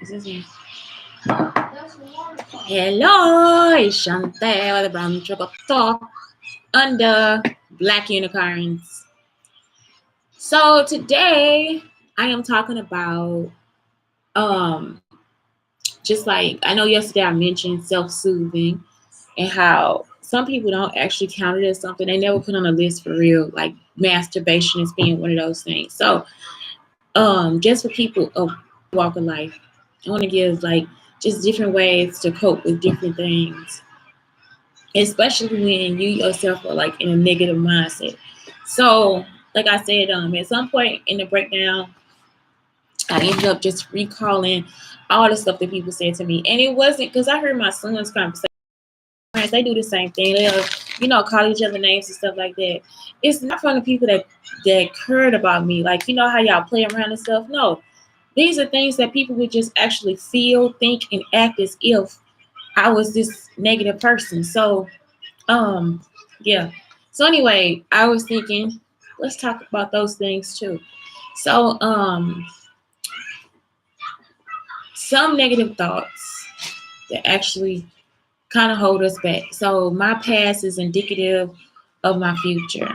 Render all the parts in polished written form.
Is this me? Hello, it's Chantel, the brown sugar talk under Black Unicorns. So today I am talking about um just like I know yesterday I mentioned self-soothing and how some people don't actually count it as something they never put on a list for real, like masturbation is being one of those things. So just for people of walk of life, I want to give like just different ways to cope with different things, especially when you yourself are like in a negative mindset. So, like I said, at some point in the breakdown, I ended up just recalling all the stuff that people said to me, and it wasn't because I heard my son's conversation. They do the same thing. They'll, call each other names and stuff like that. It's not from the people that cared about me. Like, you know how y'all play around and stuff. No, these are things that people would just actually feel, think, and act as if I was this negative person. So, um, yeah. So anyway, I was thinking, let's talk about those things too. So, some negative thoughts that actually kind of hold us back. So my past is indicative of my future.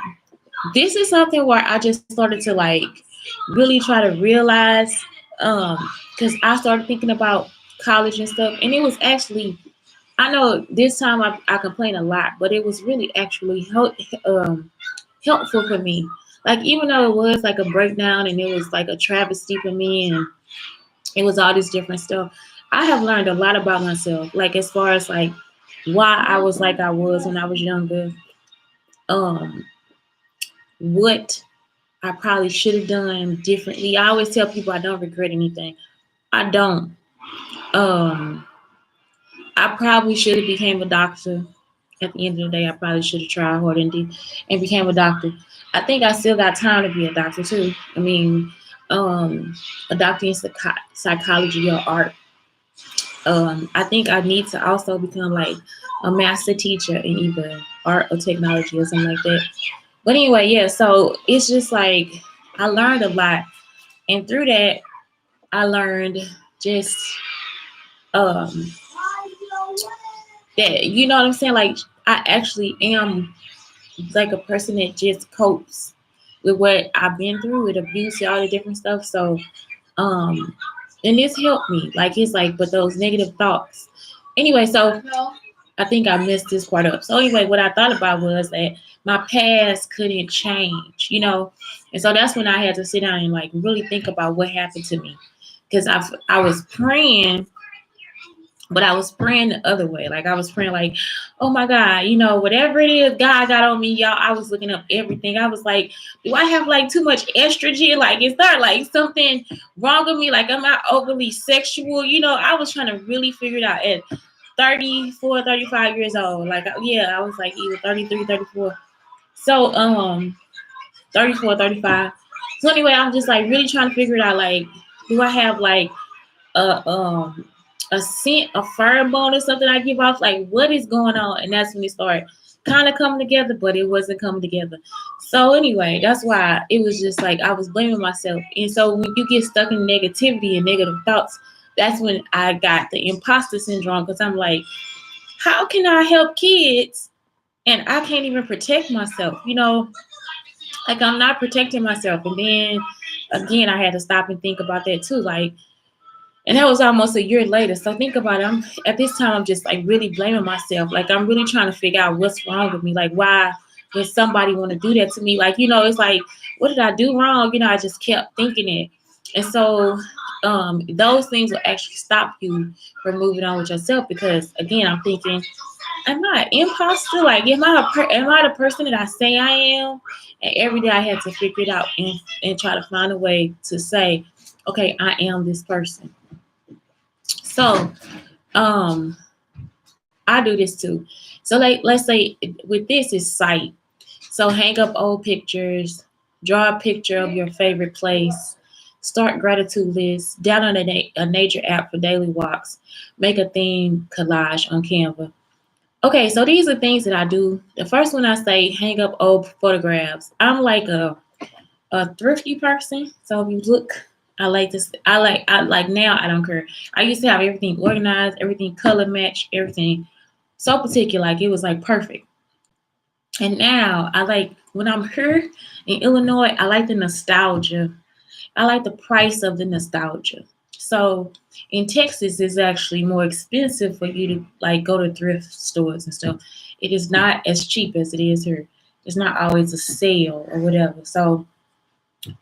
This is something where I just started to like really try to realize, because I started thinking about college and stuff, and it was actually, I know this time I complain a lot, but it was really actually helpful for me. Like even though it was like a breakdown and it was like a travesty for me and it was all this different stuff, I have learned a lot about myself. Like as far as like why I was like I was when I was younger, um, what I probably should have done differently. I always tell people I don't regret anything. I don't. Um, I probably should have became a doctor. At the end of the day, I probably should have tried harder and became a doctor. I think I still got time to be a doctor too. I mean, a doctor in psychology or art. I think I need to also become like a master teacher in either art or technology or something like that. But anyway, yeah. So it's just like I learned a lot, and through that, I learned just um that you know what I'm saying. Like I actually am like a person that just copes with what I've been through with abuse and all the different stuff. So um and this helped me. Like it's like but those negative thoughts. Anyway, so I think I messed this part up. So anyway, what I thought about was that my past couldn't change, and so that's when I had to sit down and like really think about what happened to me, because I was praying, but I was praying the other way. Like I was praying like, oh my God, whatever it is God got on me, y'all. I was looking up everything. I was like, do I have like too much estrogen? Like, is there like something wrong with me? Like, am I overly sexual? I was trying to really figure it out at 34, 35 years old. Like, yeah, I was like either 33, 34. So, 34, 35. So anyway, I'm just like really trying to figure it out. Like, do I have like a scent, a pheromone or something I give off? Like, what is going on? And that's when it started kind of coming together, but it wasn't coming together. So anyway, that's why it was just like I was blaming myself. And so when you get stuck in negativity and negative thoughts, that's when I got the imposter syndrome, because I'm like, how can I help kids and I can't even protect myself? Like I'm not protecting myself. And then again, I had to stop and think about that too. Like, and that was almost a year later. So think about it. I'm at this time I'm just like really blaming myself. Like I'm really trying to figure out what's wrong with me. Like why would somebody want to do that to me? Like, it's like, what did I do wrong? I just kept thinking it. And so those things will actually stop you from moving on with yourself, because again, I'm thinking, am I an imposter? Like, am I the person that I say I am? And every day I had to figure it out and try to find a way to say, okay, I am this person. So, I do this too. So, like, let's say with this is sight. So, hang up old pictures, draw a picture of your favorite place, start gratitude lists, download a nature app for daily walks, make a theme collage on Canva. Okay, so these are things that I do. The first one I say, hang up old photographs. I'm like a thrifty person. So if you look I like this. I like now. I don't care. I used to have everything organized, everything color matched, everything so particular. Like it was like perfect. And now I like when I'm here in Illinois. I like the nostalgia. I like the price of the nostalgia. So in Texas, it's actually more expensive for you to like go to thrift stores and stuff. It is not as cheap as it is here. It's not always a sale or whatever. So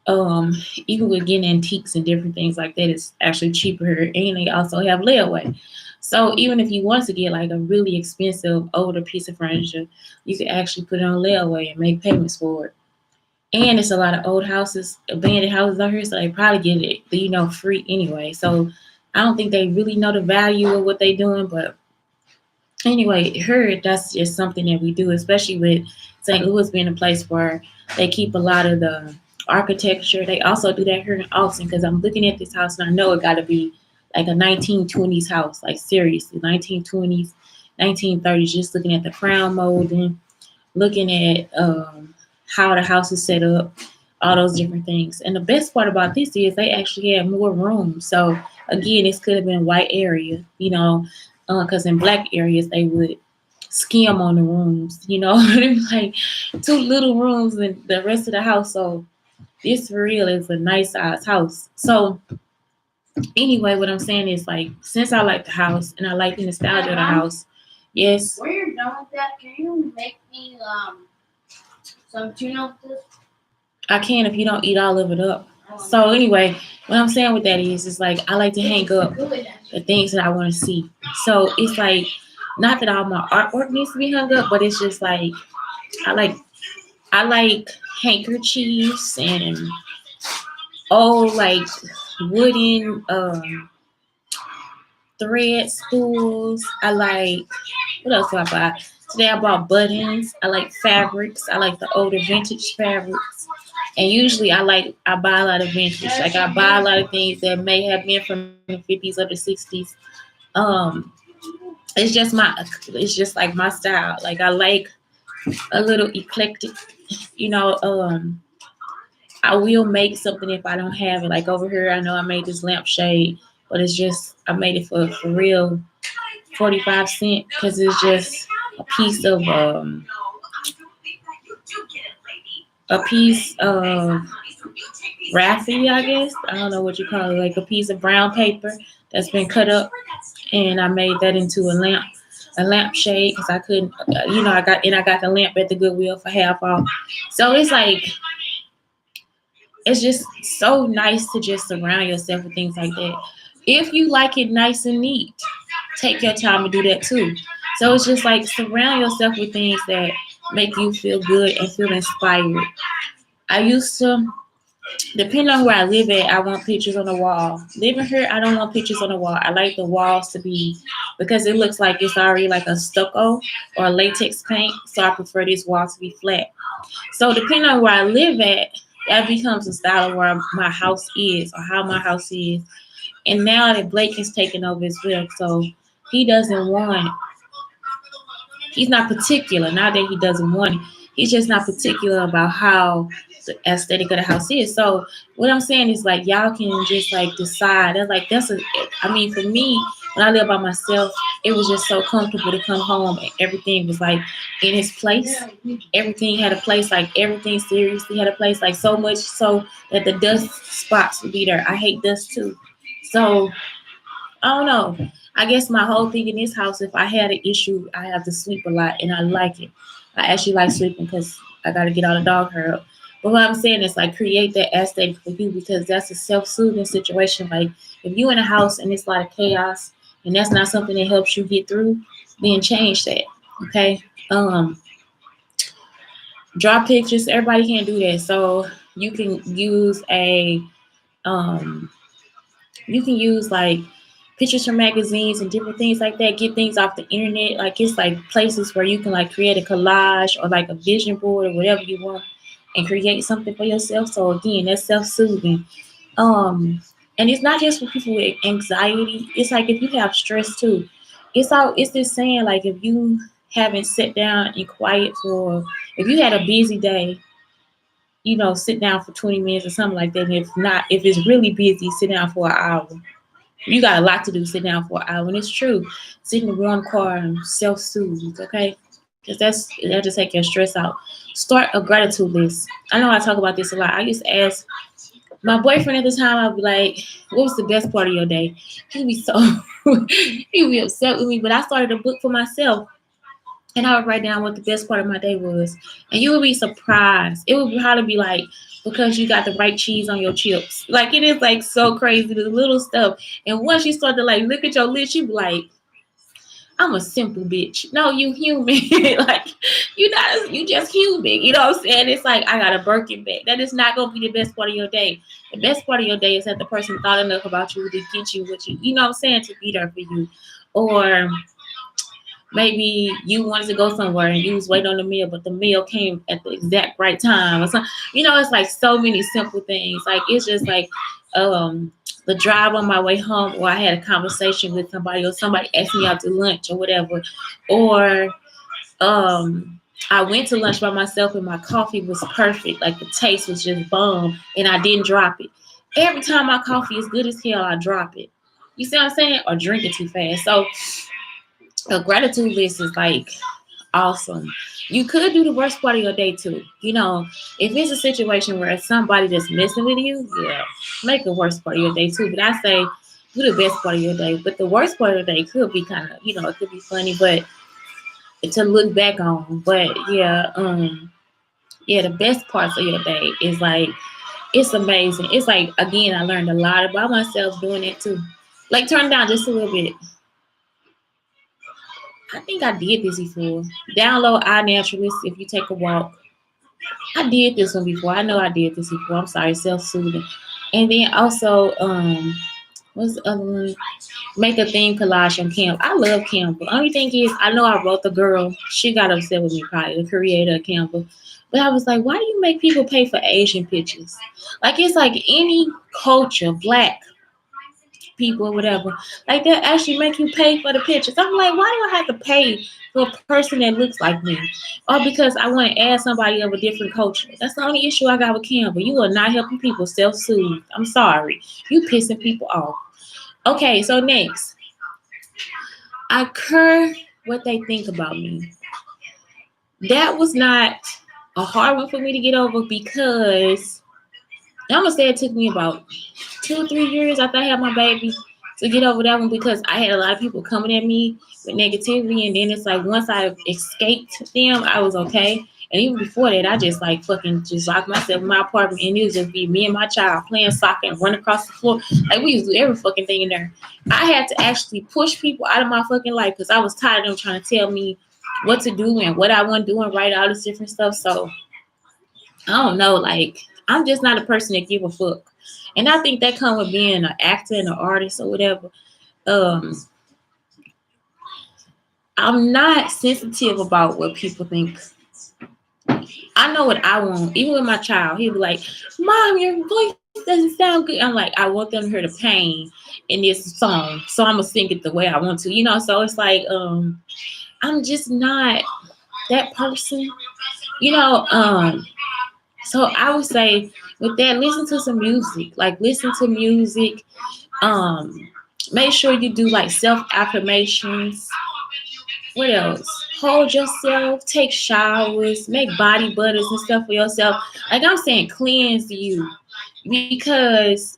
um even with getting antiques and different things like that, it's actually cheaper here, and they also have layaway. So even if you want to get like a really expensive older piece of furniture, you can actually put it on layaway and make payments for it. And it's a lot of old houses, abandoned houses out here, so they probably get it, free anyway. So I don't think they really know the value of what they're doing, but anyway, her that's just something that we do, especially with St. Louis being a place where they keep a lot of the architecture. They also do that here in Austin because I'm looking at this house and I know it got to be like a 1920s house, like seriously, 1920s, 1930s. Just looking at the crown molding, looking at how the house is set up, all those different things. And the best part about this is they actually had more rooms. So again, this could have been white area, because in black areas they would skim on the rooms, like two little rooms and the rest of the house. So this for real is a nice size house. So anyway, what I'm saying is like since I like the house and I like the nostalgia of the house, yes. When you're done with that, can you make me some tuna with this? I can if you don't eat all of it up. So anyway, what I'm saying with that is like I like to hang up the things that I want to see. So it's like not that all my artwork needs to be hung up, but it's just like I like I like handkerchiefs and old like wooden thread spools. I like what else do I buy? Today I bought buttons. I like fabrics. I like the older vintage fabrics. And usually I buy a lot of vintage. Like I buy a lot of things that may have been from the 50s or the 60s. Um it's just like my style. Like I like a little eclectic, you know, um I will make something if I don't have it. Like over here I know I made this lampshade, but it's just I made it for real 45 cents because it's just a piece of a piece of raffia, I guess. I don't know what you call it, like a piece of brown paper that's been cut up, and I made that into a lampshade because I couldn't, I got the lamp at the Goodwill for half off. So it's just so nice to just surround yourself with things like that. If you like it nice and neat, take your time to do that too. So it's just like surround yourself with things that make you feel good and feel inspired. I used to, depending on where I live at, I want pictures on the wall. Living here, I don't want pictures on the wall. I like the walls to be, because it looks like it's already like a stucco or a latex paint. So I prefer this wall to be flat. So depending on where I live at, that becomes the style of where my house is or how my house is. And now that Blake is taking over as well, so he doesn't want, he's not particular. Not that he doesn't want it. He's just not particular about how the aesthetic of the house is. So what I'm saying is like y'all can just like decide. That's like I mean for me, when I lived by myself, it was just so comfortable to come home and everything was like in its place. Everything had a place, like everything seriously had a place, like so much so that the dust spots would be there. I hate dust too. So I don't know. I guess my whole thing in this house, if I had an issue, I have to sleep a lot, and I like it. I actually like sleeping because I got to get all the dog hair up. But what I'm saying is like create that aesthetic for you because that's a self-soothing situation. Like if you in a house and it's a lot of chaos and that's not something that helps you get through, then change that. Okay. Draw pictures. Everybody can't do that. So you can use um you can use like pictures from magazines and different things like that. Get things off the internet. Like it's like places where you can like create a collage or like a vision board or whatever you want and create something for yourself. So again, that's self-soothing. Um, and it's not just for people with anxiety. It's like if you have stress too. It's this saying like if you haven't sat down and quiet for if you had a busy day sit down for 20 minutes or something like that. And if not, if it's really busy, sit down for an hour. You got a lot to do, sit down for an hour. And it's true. Sit in the warm car and self-soothe, okay? Because that'll just take your stress out. Start a gratitude list. I know I talk about this a lot. I used to ask my boyfriend at the time, I'd be like, what was the best part of your day? He'd be so, he'd be upset with me. But I started a book for myself. And I would write down what the best part of my day was. And you would be surprised. It would probably be like, because you got the right cheese on your chips. Like, it is like so crazy, the little stuff. And once you start to like look at your list, you be like, I'm a simple bitch. No, you human. Like, you just human. You know what I'm saying? It's like, I got a Birkin bag. That is not gonna be the best part of your day. The best part of your day is that the person thought enough about you to get you what you know what I'm saying, to be there for you. Or maybe you wanted to go somewhere and you was waiting on the meal, but the meal came at the exact right time or something. It's like so many simple things. Like, it's just like the drive on my way home, or I had a conversation with somebody, or somebody asked me out to lunch or whatever. Or I went to lunch by myself and my coffee was perfect. Like, the taste was just bomb and I didn't drop it. Every time my coffee is good as hell, I drop it. You see what I'm saying? Or drink it too fast. So a gratitude list is like awesome. You could do the worst part of your day too. If it's a situation where it's somebody that's messing with you, yeah, make the worst part of your day too. But I say do the best part of your day. But the worst part of the day could be kind of, it could be funny, but to look back on. But yeah, the best parts of your day is like, it's amazing. It's like, again, I learned a lot about myself doing it too. Like, turn down just a little bit. I think I did this before. Download iNaturalist if you take a walk. I did this one before. I know I did this before. I'm sorry, self-soothing. And then also, what's the other one? Make a theme collage on Canva. I love Canva. Only thing is, I know I wrote the girl. She got upset with me, probably the creator of Canva. But I was like, why do you make people pay for Asian pictures? Like, it's like any culture, black people or whatever, like, that actually make you pay for the pictures. I'm like, why do I have to pay for a person that looks like me? Or because I want to add somebody of a different culture. That's the only issue I got with Canva. You are not helping people self-soothe. I'm sorry. You pissing people off. Okay, so next. I care what they think about me. That was not a hard one for me to get over, because I'm gonna say it took me about 2 or 3 years after I had my baby to get over that one, because I had a lot of people coming at me with negativity, and then it's like, once I escaped them, I was okay. And even before that, I just like fucking just locked myself in my apartment, and it would just be me and my child playing soccer and running across the floor. Like, we used to do every fucking thing in there. I had to actually push people out of my fucking life because I was tired of them trying to tell me what to do and what I want to do and write all this different stuff. So I don't know, like, I'm just not a person that give a fuck. And I think that comes with being an actor and an artist or whatever. Um, I'm not sensitive about what people think. I know what I want. Even with my child, he'll be like, Mom, your voice doesn't sound good. I'm like, I want them to hear the pain in this song. So I'm gonna sing it the way I want to, So it's like, I'm just not that person, you know. So I would say with that, listen to some music. Like, listen to music. Make sure you do like self affirmations. What else? Hold yourself, take showers, make body butters and stuff for yourself. Like, I'm saying, cleanse you, because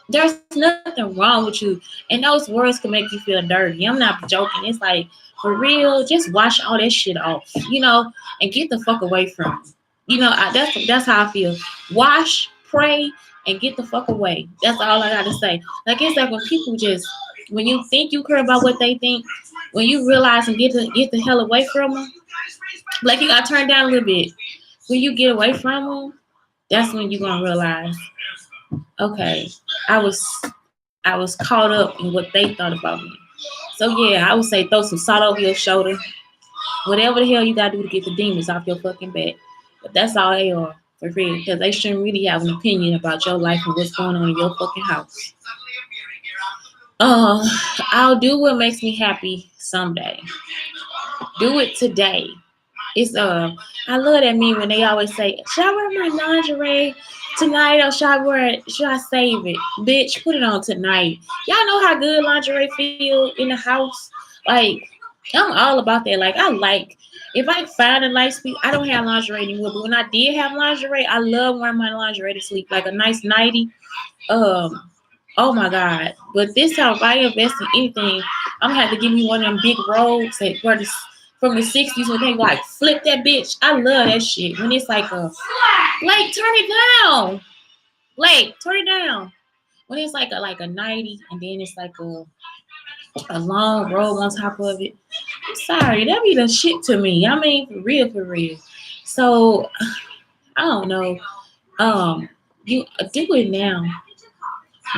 there's nothing wrong with you, and those words can make you feel dirty. I'm not joking. It's like, for real, just wash all that shit off, and get the fuck away from it. That's how I feel. Wash, pray, and get the fuck away. That's all I gotta say. Like, it's like when you think you care about what they think, when you realize and get the hell away from them, like, you gotta turn down a little bit. When you get away from them, that's when you're gonna realize, okay, I was caught up in what they thought about me. So yeah, I would say throw some salt over your shoulder. Whatever the hell you gotta do to get the demons off your fucking back. But that's all they are, for real, because they shouldn't really have an opinion about your life and what's going on in your fucking house. I'll do what makes me happy someday. Do it today. It's I love that meme when they always say, "Should I wear my lingerie tonight or should I save it?" Bitch, put it on tonight. Y'all know how good lingerie feel in the house. Like I'm all about that. Like I like if I find a nice sleep, I don't have lingerie anymore. But when I did have lingerie, I love wearing my lingerie to sleep, like a nice nightie. Um, oh my god! But this time, if I invest in anything, I'm gonna have to give me one of them big robes that were from the '60s when they like flip that bitch. I love that shit. When it's like a Blake, turn it down. Blake, turn it down. When it's like a nightie and then it's like a long robe on top of it. I'm sorry, that be the shit to me. I mean, for real, for real. So I don't know. You do it now.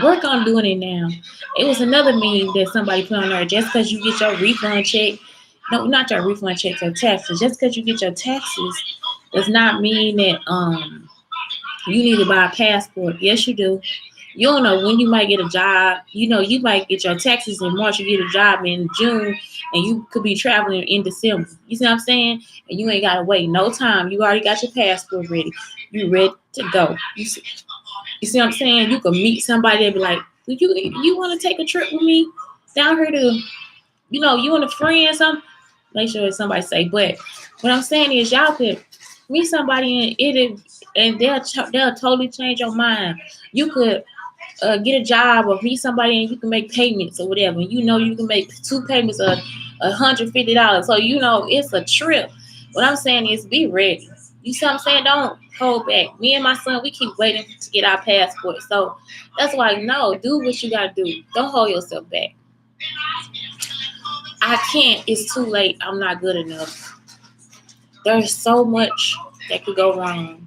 Work on doing it now. It was another meme that somebody put on there. Just because you get your refund check, no, not your refund check, your taxes. Just because you get your taxes does not mean that you need to buy a passport. Yes, you do. You don't know when you might get a job. You know, you might get your taxes in March, you get a job in June, and you could be traveling in December. You see what I'm saying? And you ain't gotta wait no time. You already got your passport ready. You ready to go. You see what I'm saying? You could meet somebody and be like, you want to take a trip with me down here to, you and a friend, something? Make sure it's somebody say, but what I'm saying is y'all could meet somebody and they'll totally change your mind. You could get a job or meet somebody and you can make payments or whatever. You know you can make two payments of $150. So it's a trip. What I'm saying is be ready. You see what I'm saying? Don't hold back. Me and my son, we keep waiting to get our passport. So that's why no, do what you gotta do. Don't hold yourself back. I can't. It's too late. I'm not good enough. There's so much that could go wrong.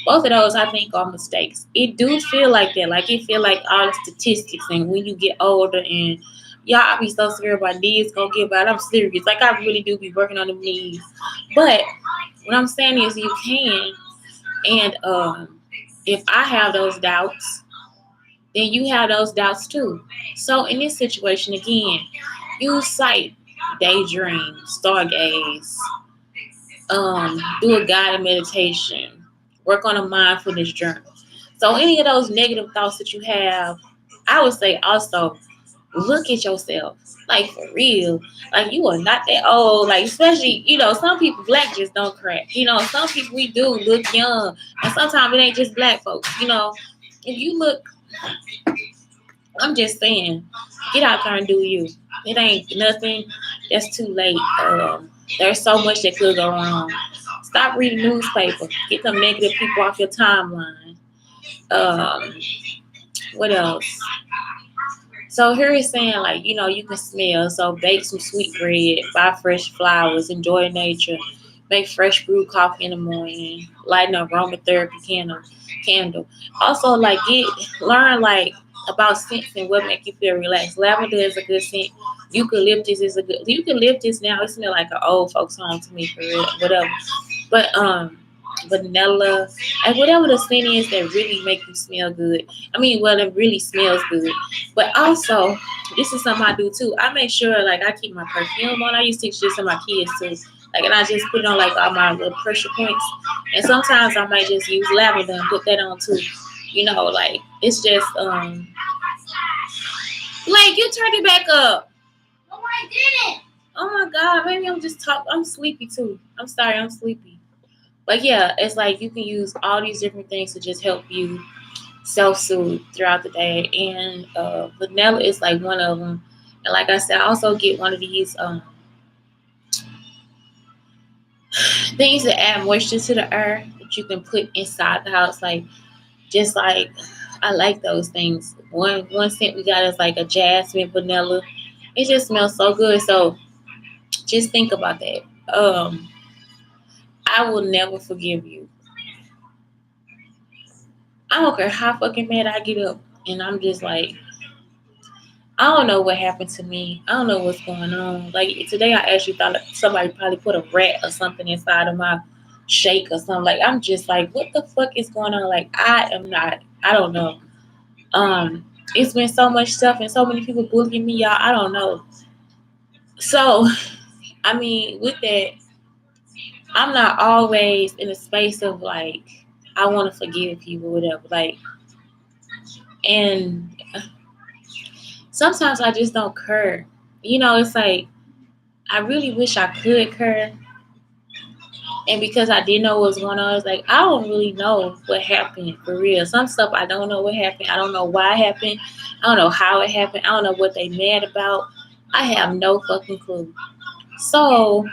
Both of those, I think, are mistakes. It do feel like that. Like it feel like all the statistics, and when you get older, and y'all, I be so scared about knees gonna get bad. I'm serious. Like I really do be working on the knees. But what I'm saying is, you can. And if I have those doubts, then you have those doubts too. So in this situation, again, use sight, daydream, stargaze, do a guided meditation, work on a mindfulness journal. So any of those negative thoughts that you have, I would say also look at yourself. Like for real. Like you are not that old. Like especially, some people black just don't crack. Some people we do look young. And sometimes it ain't just black folks. If you look, I'm just saying, get out there and do you. It ain't nothing that's too late. There's so much that could go wrong. Stop reading newspaper. Get them negative people off your timeline. Um, what else? So here it's saying like, you can smell. So bake some sweet bread, buy fresh flowers, enjoy nature, make fresh brewed coffee in the morning, light an aromatherapy candle. Also like learn like about scents and what make you feel relaxed. Lavender is a good scent. Eucalyptus now. It smells like an old folks home to me for real. Whatever. But vanilla, and whatever the scent is that really make you smell good. I mean, well, it really smells good. But also, this is something I do too. I make sure like I keep my perfume on. I used to teach this to my kids too. Like, and I just put it on like all my little pressure points. And sometimes I might just use lavender and put that on too. Like it's just like you turned it back up. No, I didn't. Oh my god, maybe I'm sleepy too. I'm sorry, I'm sleepy. But yeah, it's like you can use all these different things to just help you self-soothe throughout the day. And vanilla is like one of them. And like I said, I also get one of these things that add moisture to the air that you can put inside the house. Like just like I like those things. One scent we got is like a jasmine vanilla. It just smells so good. So just think about that. I will never forgive you. I don't care how fucking mad I get up and I'm just like, I don't know what happened to me. I don't know what's going on. Like today, I actually thought somebody probably put a rat or something inside of my shake or something. Like I'm just like, what the fuck is going on? Like I am not. I don't know. It's been so much stuff and so many people bullying me, y'all. I don't know. So, I mean, with that, I'm not always in a space of like I want to forgive people, whatever. Like, and sometimes I just don't care. It's like I really wish I could care, and because I didn't know what was going on, it's like I don't really know what happened for real. Some stuff I don't know what happened. I don't know why it happened. I don't know how it happened. I don't know what they mad about. I have no fucking clue. So,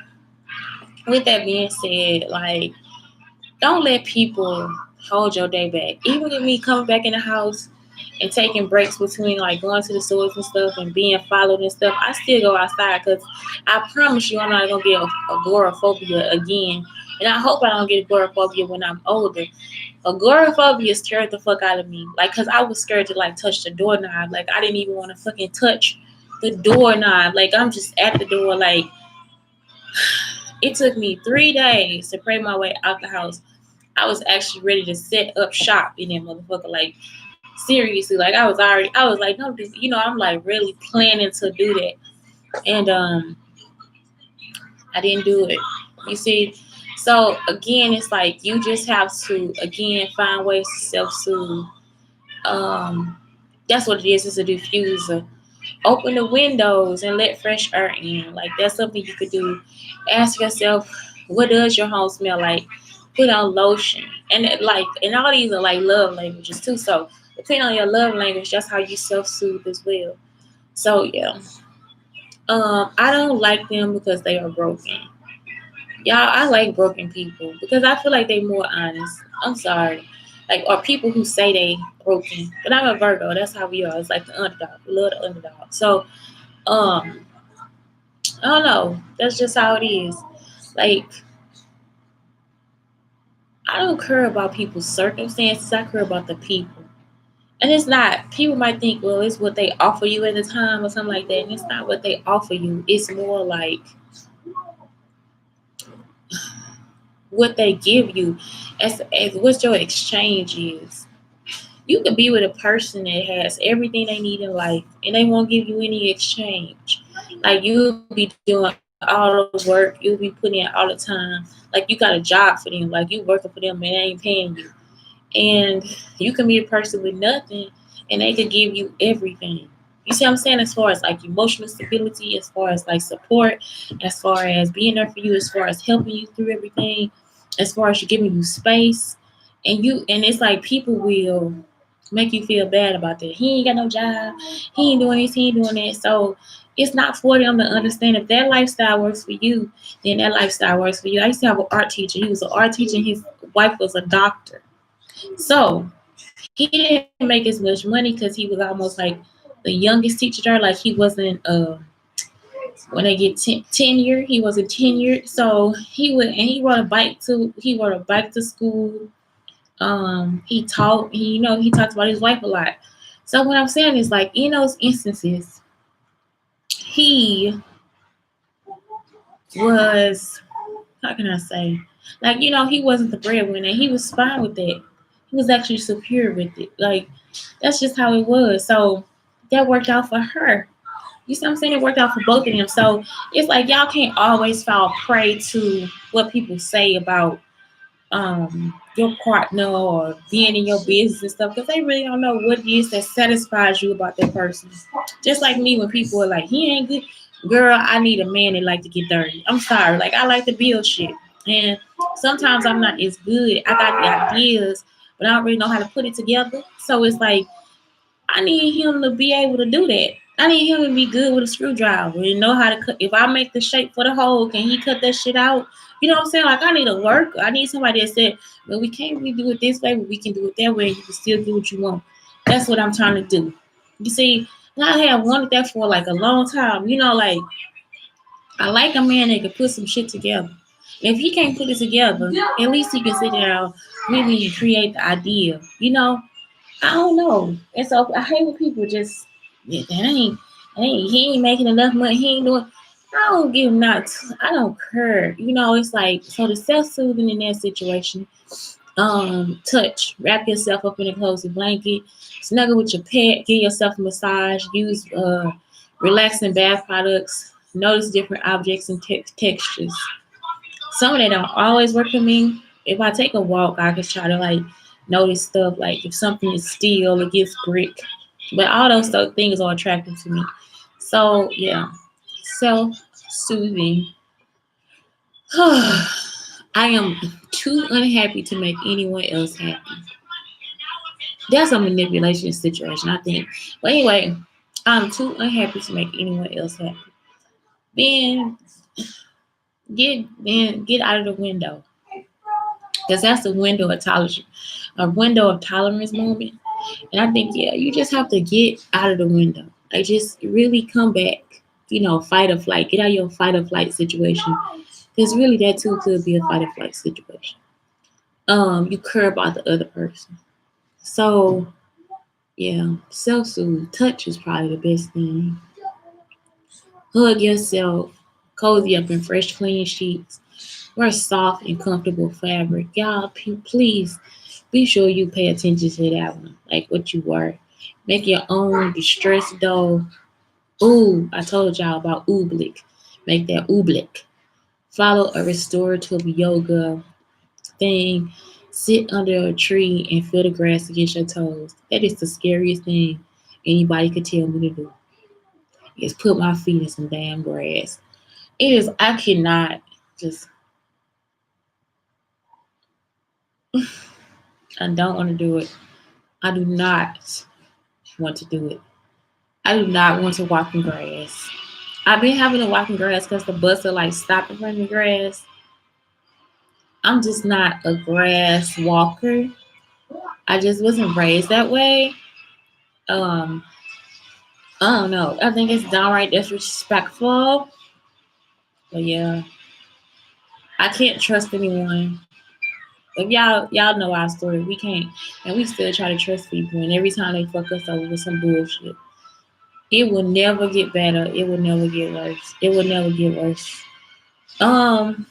with that being said, like, don't let people hold your day back. Even with me coming back in the house and taking breaks between like going to the stores and stuff and being followed and stuff, I still go outside because I promise you I'm not gonna get agoraphobia again. And I hope I don't get agoraphobia when I'm older. Agoraphobia scared the fuck out of me. Like, cause I was scared to like touch the doorknob. Like, I didn't even want to fucking touch the doorknob. Like, I'm just at the door. Like, it took me 3 days to pray my way out the house. I was actually ready to set up shop in that motherfucker. Like, seriously, like I was like, no, I'm like really planning to do that. And I didn't do it. You see? So again, it's like you just have to again find ways to self-soothe. Um that's what it is, it's a diffuser. Open the windows and let fresh air in. Like that's something you could do. Ask yourself, what does your home smell like? Put on lotion. And and all these are like love languages too. So depending on your love language, that's how you self soothe as well. So yeah. I don't like them because they are broken. Y'all, I like broken people because I feel like they more honest. I'm sorry. Like, or people who say they broken. But I'm a Virgo. That's how we are. It's like the underdog. We love the underdog. So, um, I don't know. That's just how it is. Like, I don't care about people's circumstances. I care about the people. And it's not, people might think, well, it's what they offer you at the time or something like that. And it's not what they offer you. It's more like what they give you as what your exchange is. You could be with a person that has everything they need in life and they won't give you any exchange. Like you'll be doing all the work, you'll be putting in all the time. Like you got a job for them, like you working for them and they ain't paying you. And you can be a person with nothing and they could give you everything. You see what I'm saying? As far as like emotional stability, as far as like support, as far as being there for you, as far as helping you through everything, as far as you giving you space. And it's like people will make you feel bad about that. He ain't got no job. He ain't doing this. He ain't doing that. So it's not for them to understand if that lifestyle works for you, then that lifestyle works for you. I used to have an art teacher. He was an art teacher and his wife was a doctor. So he didn't make as much money because he was almost like the youngest teacher there. Like he wasn't when they get tenure, he wasn't tenured. So he rode a bike to school. He taught. He talked about his wife a lot. So what I'm saying is like in those instances, he was, how can I say, like he wasn't the breadwinner. He was fine with that. He was actually secure with it. Like that's just how it was. So that worked out for her. You see what I'm saying? It worked out for both of them. So it's like y'all can't always fall prey to what people say about your partner or being in your business and stuff because they really don't know what it is that satisfies you about that person. Just like me when people are like, he ain't good. Girl, I need a man that like to get dirty. I'm sorry. Like I like to build shit. And sometimes I'm not as good. I got the ideas, but I don't really know how to put it together. So it's like I need him to be able to do that. I need him to be good with a screwdriver and know how to cut. If I make the shape for the hole, can he cut that shit out? You know what I'm saying? Like I need a worker. I need somebody that said, well, we can't really do it this way, but we can do it that way. And you can still do what you want. That's what I'm trying to do. You see, and I have wanted that for like a long time. Like I like a man that can put some shit together. If he can't put it together, at least he can sit down, really create the idea. I don't know. And so I hate when people just, yeah, he ain't making enough money. He ain't doing. I don't give not. I don't care. It's like so the self soothing in that situation. Touch. Wrap yourself up in a cozy blanket. Snuggle with your pet. Give yourself a massage. Use relaxing bath products. Notice different objects and textures. Some of that don't always work for me. If I take a walk, I can try to like notice stuff like if something is steel, it gets brick. But all those stuff, things are attractive to me. So yeah, self soothing. I am too unhappy to make anyone else happy. That's a manipulation situation, I think. But anyway, I'm too unhappy to make anyone else happy. Then get out of the window. Because that's a window of tolerance, moment. And I think, yeah, you just have to get out of the window. Like, just really come back. Fight or flight. Get out of your fight or flight situation. Because really, that too could be a fight or flight situation. You care about the other person. So, yeah, self soothe. Touch is probably the best thing. Hug yourself. Cozy up in fresh, clean sheets. Wear soft and comfortable fabric. Y'all, please be sure you pay attention to that one, like what you wear. Make your own distress dough. Ooh, I told y'all about oobleck. Make that oobleck. Follow a restorative yoga thing. Sit under a tree and feel the grass against your toes. That is the scariest thing anybody could tell me to do. Is put my feet in some damn grass. It is. I cannot just. I don't want to do it. I do not want to do it. I do not want to walk in grass. I've been having to walk in grass because the bus are like stopping from the grass. I'm just not a grass walker. I just wasn't raised that way. Um, I don't know. I think it's downright disrespectful. But yeah, I can't trust anyone. If y'all know our story, we can't, and we still try to trust people. And every time they fuck us over with some bullshit, it will never get better. It will never get worse. It will never get worse. Um,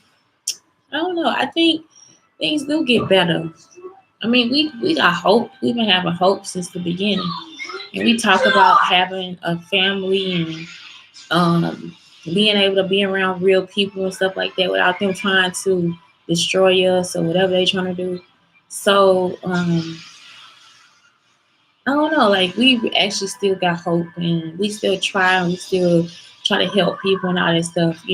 I don't know. I think things do get better. I mean, we got hope. We've been having hope since the beginning, and we talk about having a family and being able to be around real people and stuff like that without them trying to destroy us or whatever they're trying to do. So I don't know. Like we actually still got hope, and we still try, and we still try to help people and all that stuff.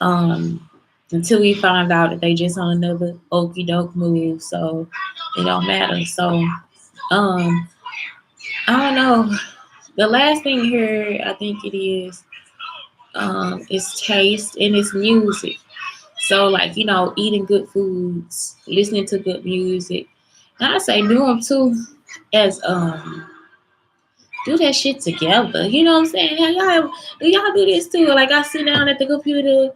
Um, until we find out that they just on another okey doke move, so it don't matter. So um, I don't know. The last thing here, I think it is taste and it's music. So like eating good foods, listening to good music. And I say do them too, as do that shit together. You know what I'm saying? Hey, y'all do this too? Like I sit down at the computer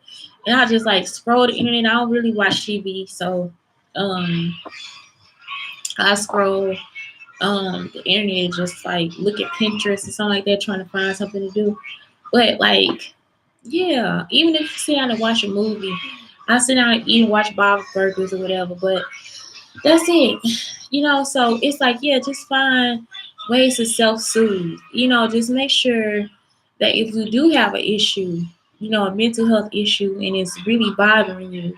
and I just like scroll the internet. I don't really watch TV, so um, I scroll the internet, just like look at Pinterest and something like that, trying to find something to do. But like, yeah, even if you sit down and watch a movie, I sit down and eat and watch Bob's Burgers or whatever. But that's it. So it's like, yeah, just find ways to self-soothe. Just make sure that if you do have an issue, a mental health issue, and it's really bothering you,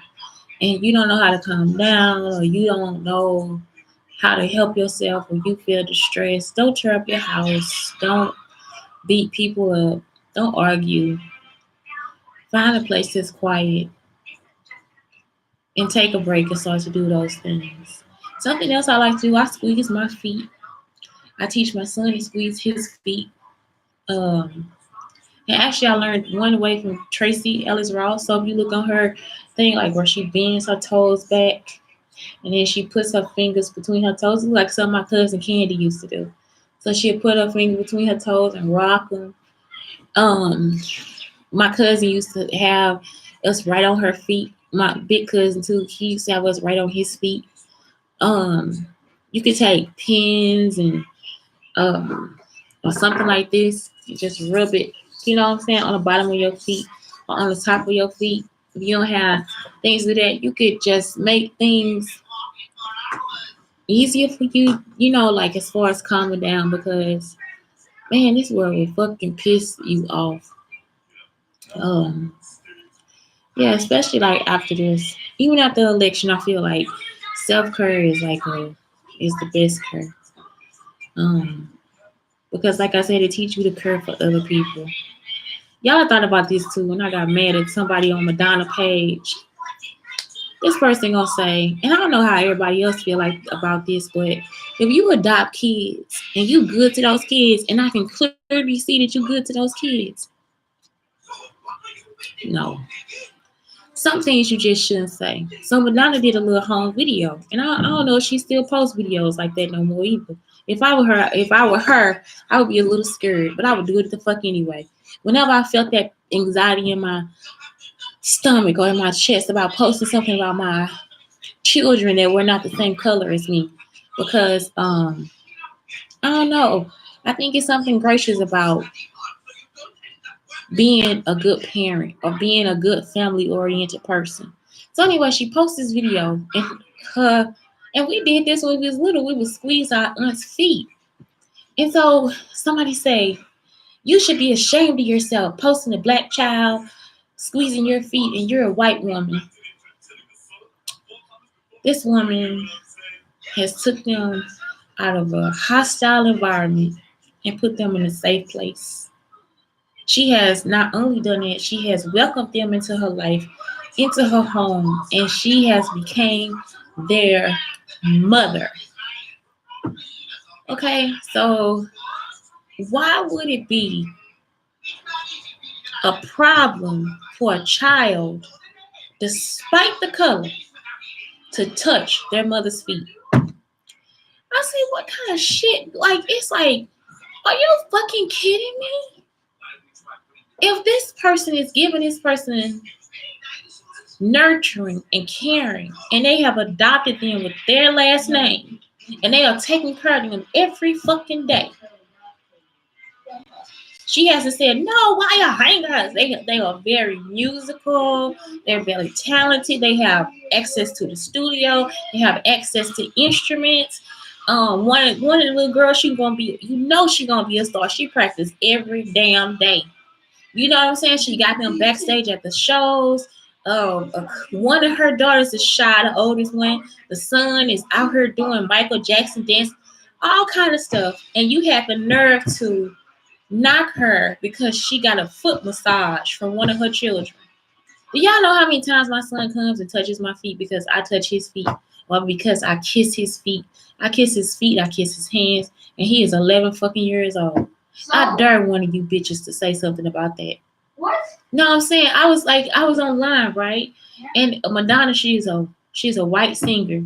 and you don't know how to calm down, or you don't know how to help yourself, or you feel distressed, don't tear up your house. Don't beat people up. Don't argue. Find a place that's quiet and take a break and start to do those things. Something else I like to do, I squeeze my feet. I teach my son to squeeze his feet. Um, and actually, I learned one way from Tracy Ellis Ross. So if you look on her thing, like where she bends her toes back and then she puts her fingers between her toes, like something my cousin Candy used to do. So she'd put her finger between her toes and rock them. Um, my cousin used to have us right on her feet. My big cousin too, he used to have us right on his feet. Um, you could take pins and or something like this. You just rub it, what I'm saying, on the bottom of your feet or on the top of your feet. If you don't have things to do that, you could just make things easier for you, like as far as calming down because man, this world will fucking piss you off. Um, Yeah, especially like after this, even after the election, I feel like self care is is the best care. Um, because like I said, it teaches you to care for other people. Y'all thought about this too when I got mad at somebody on Madonna page. This person gonna say, and I don't know how everybody else feel like about this, but if you adopt kids and you good to those kids, and I can clearly see that you good to those kids, no, some things you just shouldn't say. So Madonna did a little home video, and I don't know if she still posts videos like that no more either. If I were her, I would be a little scared, but I would do it the fuck anyway. Whenever I felt that anxiety in my stomach or in my chest about posting something about my children that were not the same color as me, because I don't know. I think it's something gracious about being a good parent or being a good family oriented person. So anyway, she posted this video her and we did this when we was little. We would squeeze our aunt's feet. And so somebody say, you should be ashamed of yourself posting a black child squeezing your feet and you're a white woman. This woman has took them out of a hostile environment and put them in a safe place. She has not only done it, she has welcomed them into her life, into her home, and she has became their mother. Okay, so why would it be a problem for a child, despite the color, to touch their mother's feet? I say, what kind of shit? Like, it's like, are you fucking kidding me? If this person is giving this person nurturing and caring, and they have adopted them with their last name, and they are taking care of them every fucking day. She hasn't said no. Why you hang us? They are very musical. They're very talented. They have access to the studio. They have access to instruments. One of the little girls, she gonna be. You know she gonna be a star. She practiced every damn day. You know what I'm saying? She got them backstage at the shows. One of her daughters is shy, the oldest one. The son is out here doing Michael Jackson dance, all kind of stuff. And you have the nerve to knock her because she got a foot massage from one of her children. Do y'all know how many times my son comes and touches my feet because I touch his feet or because I kiss his feet? I kiss his feet, I kiss his hands, and he is 11 fucking years old. So, I dare one of you bitches to say something about that. What? No, I'm saying I was online, right? Yeah. And Madonna, she's a white singer.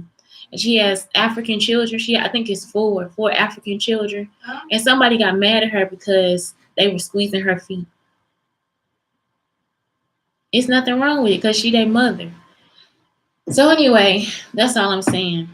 And she has African children. I think it's four African children. Huh? And somebody got mad at her because they were squeezing her feet. It's nothing wrong with it because she their mother. So anyway, that's all I'm saying.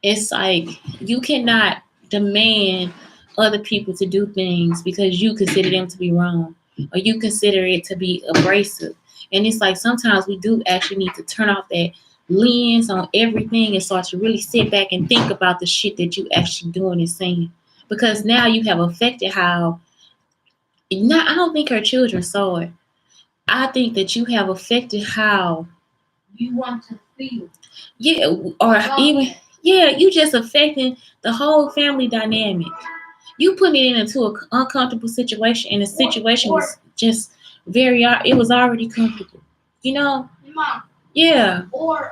It's like you cannot demand other people to do things because you consider them to be wrong or you consider it to be abrasive. And it's like sometimes we do actually need to turn off that lens on everything and start to really sit back and think about the shit that you actually doing and saying. Because now you have affected how not I don't think her children saw it. I think that you have affected how you want to feel. Yeah, or even yeah, you just affecting the whole family dynamic. You putting it into an uncomfortable situation, and the situation was just it was already comfortable. You know? Mom. Yeah. Or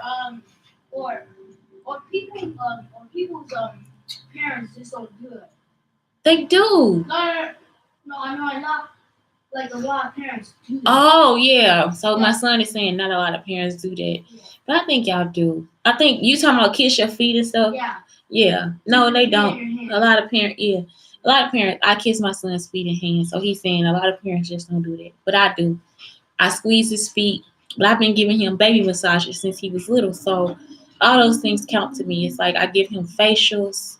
people's parents just don't do it. They do. No, I know not. Like a lot of parents do that. Oh yeah. So my son is saying not a lot of parents do that. Yeah. But I think y'all do. I think you talking about kiss your feet and stuff. Yeah. Yeah. No, they don't. A lot of parents, yeah. A lot of parents, I kiss my son's feet and hands. So he's saying a lot of parents just don't do that. But I do. I squeeze his feet. But I've been giving him baby massages since he was little. So all those things count to me. It's like I give him facials.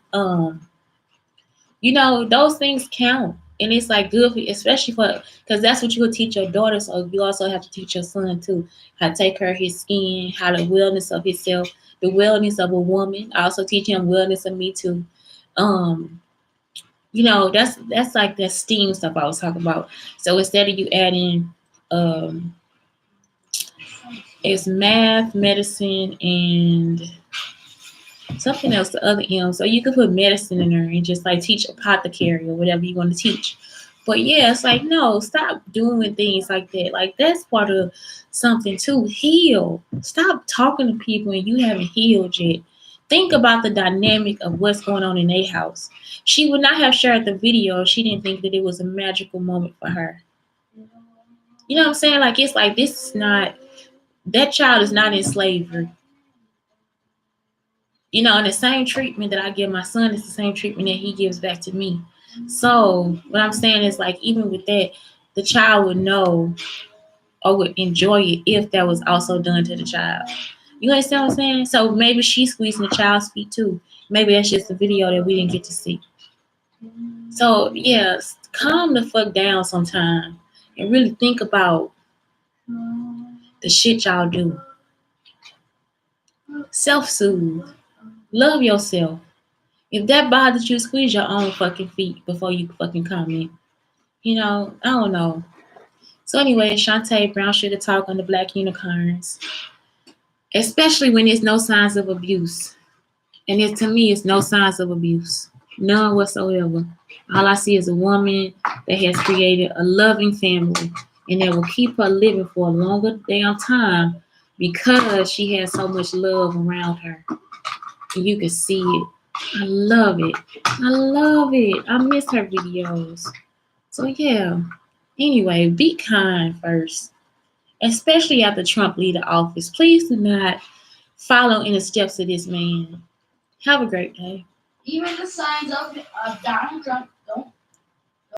Those things count. And it's like good for, especially for, because that's what you will teach your daughter. So you also have to teach your son too, how to take care of his skin, how the wellness of himself, the wellness of a woman. I also teach him wellness of me too. That's like that STEAM stuff I was talking about. So instead of you adding It's math, medicine, and something else, the other M. So you could put medicine in there and just like teach apothecary or whatever you want to teach. But yeah, it's like, no, stop doing things like that. Like, that's part of something too. Heal. Stop talking to people and you haven't healed yet. Think about the dynamic of what's going on in their house. She would not have shared the video if she didn't think that it was a magical moment for her. You know what I'm saying? Like, it's like, this is not, that child is not in slavery. You know, and the same treatment that I give my son is the same treatment that he gives back to me. So what I'm saying is, like, even with that, the child would know or would enjoy it if that was also done to the child. You understand what I'm saying? So maybe she's squeezing the child's feet too. Maybe that's just a video that we didn't get to see. So yeah, calm the fuck down sometime and really think about the shit y'all do. Self-soothe. Love yourself. If that bothers you, squeeze your own fucking feet before you fucking comment. You know, I don't know. So anyway, Shantae Brown Sugar Talk on the Black Unicorns. Especially when there's no signs of abuse. And it, to me, it's no signs of abuse. None whatsoever. All I see is a woman that has created a loving family and that will keep her living for a longer damn time because she has so much love around her. And you can see it. I love it. I love it. I miss her videos. So yeah. Anyway, be kind first, especially after Trump leave the office. Please do not follow in the steps of this man. Have a great day. Even the signs of Donald Trump